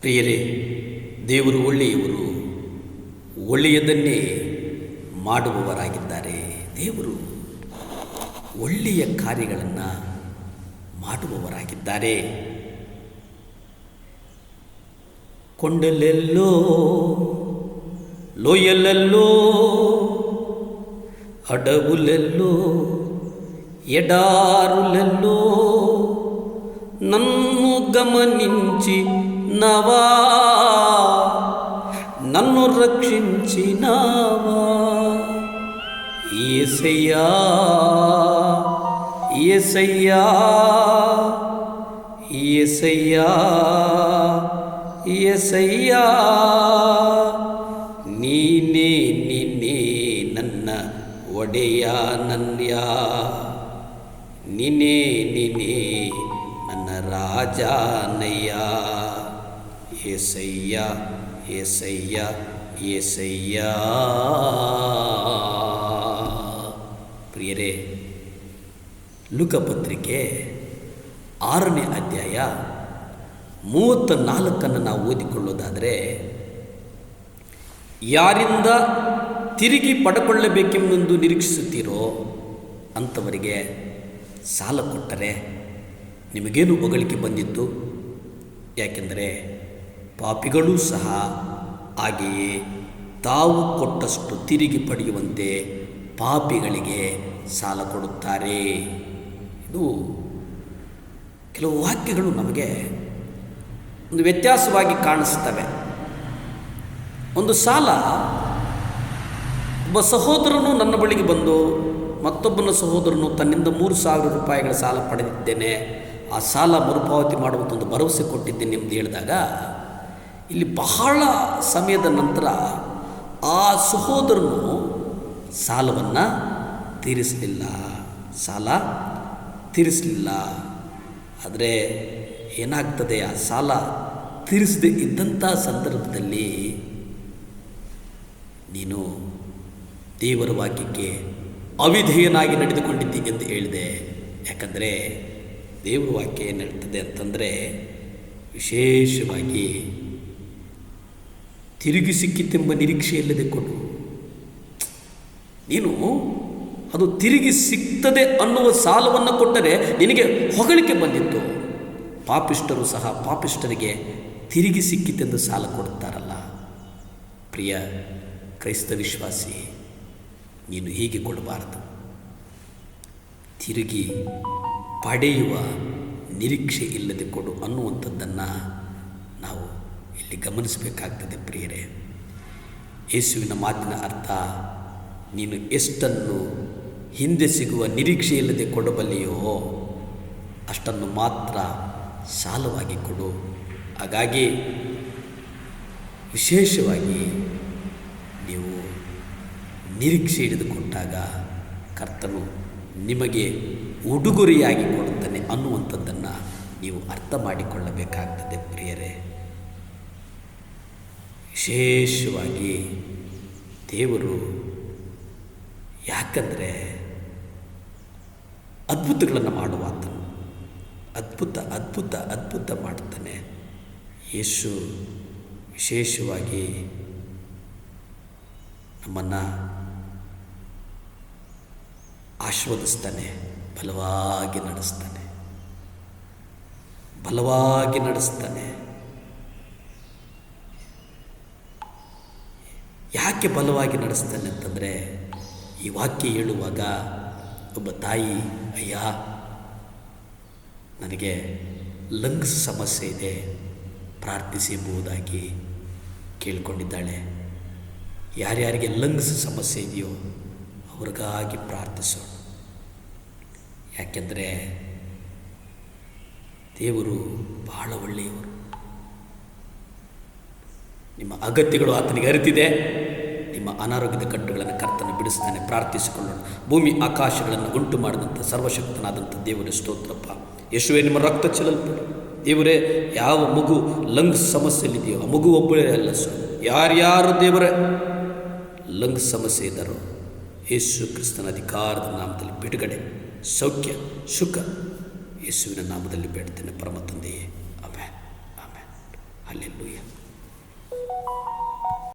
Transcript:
ಪ್ರಿಯರೇ, ದೇವರು ಒಳ್ಳೆಯವರು, ಒಳ್ಳೆಯದನ್ನೇ ಮಾಡುವವರಾಗಿದ್ದಾರೆ. ದೇವರು ಒಳ್ಳೆಯ ಕಾರ್ಯಗಳನ್ನು ಮಾಡುವವರಾಗಿದ್ದಾರೆ. ಕೊಂಡಲೆಲ್ಲೋ, ಲೋಯಲೆಲ್ಲೋ, అడవులెల్లో, ఎడారులెల్లో నన్ను గమనించి నవా, నన్ను రక్షించినావా. యేసయ్యా, యేసయ్యా, యేసయ్యా, యేసయ్యా, ನೀನೇ ನೀನೇ ನನ್ನ ಒಡೆಯ ನನ್ಯ, ನೀನೇ ನೀನೇ ನನ್ನ ರಾಜನಯ್ಯ. యేసయ్య, యేసయ్య, యేసయ్య. ಪ್ರಿಯರೇ, ಲೂಕ ಪತ್ರಿಕೆ 6ನೇ ಅಧ್ಯಾಯ 34 ನಾವು ಓದಿಕೊಳ್ಳೋದಾದರೆ, ಯಾರಿಂದ ತಿರುಗಿ ಪಡ್ಕೊಳ್ಳಬೇಕೆಂದು ನಿರೀಕ್ಷಿಸುತ್ತೀರೋ ಅಂಥವರಿಗೆ ಸಾಲ ಕೊಟ್ಟರೆ ನಿಮಗೇನು ಹೊಗಳಿಕೆ ಬಂದಿತ್ತು? ಯಾಕೆಂದರೆ ಪಾಪಿಗಳೂ ಸಹ ಹಾಗೆಯೇ ತಾವು ಕೊಟ್ಟಷ್ಟು ತಿರುಗಿ ಪಡೆಯುವಂತೆ ಪಾಪಿಗಳಿಗೆ ಸಾಲ ಕೊಡುತ್ತಾರೆ. ಇದು ಕೆಲವು ವಾಕ್ಯಗಳು ನಮಗೆ ಒಂದು ವ್ಯತ್ಯಾಸವಾಗಿ ಕಾಣಿಸ್ತವೆ. ಒಂದು ಸಾಲ, ಒಬ್ಬ ಸಹೋದರನು ನನ್ನ ಬಳಿಗೆ ಬಂದು ಮತ್ತೊಬ್ಬನ ಸಹೋದರನು ತನ್ನಿಂದ 3,000 ರೂಪಾಯಿಗಳ ಸಾಲ ಪಡೆದಿದ್ದೇನೆ, ಆ ಸಾಲ ಮರುಪಾವತಿ ಮಾಡುವಂಥ ಒಂದು ಭರವಸೆ ಕೊಟ್ಟಿದ್ದೇನೆ ಎಂದು ಹೇಳಿದಾಗ, ಇಲ್ಲಿ ಬಹಳ ಸಮಯದ ನಂತರ ಆ ಸಹೋದರನು ಸಾಲವನ್ನು ತೀರಿಸಲಿಲ್ಲ. ಆದರೆ ಏನಾಗ್ತದೆ, ಆ ಸಾಲ ತೀರಿಸದೇ ಇದ್ದಂಥ ಸಂದರ್ಭದಲ್ಲಿ ನೀನು ದೇವರ ವಾಕ್ಯಕ್ಕೆ ಅವಿಧೇಯನಾಗಿ ನಡೆದುಕೊಂಡಿದ್ದಿ ಎಂದು ಹೇಳಿದೆ. ಯಾಕಂದರೆ ದೇವರ ವಾಕ್ಯ ಏನು ಹೇಳ್ತದೆ ಅಂತಂದರೆ, ವಿಶೇಷವಾಗಿ ತಿರುಗಿ ಸಿಕ್ಕಿತೆಂಬ ನಿರೀಕ್ಷೆಯಿಲ್ಲದೆ ಕೊಡು. ನೀನು ಅದು ತಿರುಗಿ ಸಿಗ್ತದೆ ಅನ್ನುವ ಸಾಲವನ್ನು ಕೊಟ್ಟರೆ ನಿನಗೆ ಹೊಗಳಿಕೆ ಬಂದಿತ್ತು. ಪಾಪಿಷ್ಟರು ಸಹ ಪಾಪಿಷ್ಟರಿಗೆ ತಿರುಗಿ ಸಿಕ್ಕಿತೆಂದು ಸಾಲ ಕೊಡುತ್ತಾರಲ್ಲ. ಪ್ರಿಯ ಕ್ರೈಸ್ತ ವಿಶ್ವಾಸಿ, ನೀನು ಹೀಗೆ ಕೊಡಬಾರದು. ತಿರುಗಿ ಪಡೆಯುವ ನಿರೀಕ್ಷೆ ಇಲ್ಲದೆ ಕೊಡು ಅನ್ನುವಂಥದ್ದನ್ನು ನಾವು ಇಲ್ಲಿ ಗಮನಿಸಬೇಕಾಗ್ತದೆ. ಪ್ರಿಯರೇ, ಯೇಸುವಿನ ಮಾತಿನ ಅರ್ಥ, ನೀನು ಎಷ್ಟನ್ನು ಹಿಂದೆ ಸಿಗುವ ನಿರೀಕ್ಷೆ ಇಲ್ಲದೆ ಕೊಡಬಲ್ಲೆಯೋ ಅಷ್ಟನ್ನು ಮಾತ್ರ ಸಾಲವಾಗಿ ಕೊಡು. ಹಾಗಾಗಿ ವಿಶೇಷವಾಗಿ ನೀವು ನಿರೀಕ್ಷೆ ಹಿಡಿದುಕೊಟ್ಟಾಗ ಕರ್ತನು ನಿಮಗೆ ಉಡುಗೊರೆಯಾಗಿ ಕೊಡುತ್ತಾನೆ ಅನ್ನುವಂಥದ್ದನ್ನು ನೀವು ಅರ್ಥ ಮಾಡಿಕೊಳ್ಳಬೇಕಾಗ್ತದೆ. ಪ್ರಿಯರೇ, ವಿಶೇಷವಾಗಿ ದೇವರು, ಯಾಕಂದರೆ ಅದ್ಭುತಗಳನ್ನು ಮಾಡುವಾತನು, ಅದ್ಭುತ ಮಾಡುತ್ತಾನೆ. ಯೇಸು ವಿಶೇಷವಾಗಿ ನಮ್ಮನ್ನು ಆಶೀರ್ವದಿಸ್ತಾನೆ, ಬಲವಾಗಿ ನಡೆಸ್ತಾನೆ. ಯಾಕೆ ಬಲವಾಗಿ ನಡೆಸ್ತಾನೆ ಅಂತಂದರೆ, ಈ ವಾಕ್ಯ ಹೇಳುವಾಗ ಒಬ್ಬ ತಾಯಿ, ಅಯ್ಯ ನನಗೆ ಲಂಗ್ಸ್ ಸಮಸ್ಯೆ ಇದೆ, ಪ್ರಾರ್ಥಿಸಿ ಎಂಬುದಾಗಿ ಕೇಳಿಕೊಂಡಿದ್ದಾಳೆ. ಯಾರ್ಯಾರಿಗೆ ಲಂಗ್ಸ್ ಸಮಸ್ಯೆ ಇದೆಯೋ ಅವ್ರಿಗಾಗಿ ಪ್ರಾರ್ಥಿಸೋಣ. ಯಾಕೆಂದರೆ ದೇವರು ಬಹಳ ಒಳ್ಳೆಯವರು. ನಿಮ್ಮ ಅಗತ್ಯಗಳು ಆತನಿಗೆ ಅರಿತಿದೆ. ನಿಮ್ಮ ಅನಾರೋಗ್ಯದ ಕಟ್ಟುಗಳನ್ನು ಕರ್ತನ ಬಿಡಿಸ್ತಾನೆ. ಪ್ರಾರ್ಥಿಸಿಕೊಳ್ಳೋಣ. ಭೂಮಿ ಆಕಾಶಗಳನ್ನು ಉಂಟು ಮಾಡಿದಂಥ ಸರ್ವಶಕ್ತನಾದಂಥ ದೇವರೇ ಸ್ತೋತ್ರಪ್ಪ. ಯೇಸುವೇ, ನಿಮ್ಮ ರಕ್ತ ಚೆಲ್ಲಲ್ಪಡಿ. ದೇವರೇ, ಯಾವ ಮಗು ಲಂಗ್ಸ್ ಸಮಸ್ಯೆಯಲ್ಲಿದೆಯೋ ಆ ಮಗು ಒಬ್ಬಳೇ ಅಲ್ಲ ಸರ್, ಯಾರ್ಯಾರು ದೇವರೇ ಲಂಗ್ಸ್ ಸಮಸ್ಯೆ ಇದ್ದಾರೋ ಯೇಸು ಕ್ರಿಸ್ತನ ಅಧಿಕಾರದ ನಾಮದಲ್ಲಿ ಬಿಡುಗಡೆ, ಸೌಖ್ಯ, ಸುಖ ಯೇಸುವಿನ ನಾಮದಲ್ಲಿ ಬೇಡ್ತೇನೆ ಪರಮ ತಂದೆಯೇ. ಆಮೆನ್. ಹಲ್ಲೆಲೂಯಾ.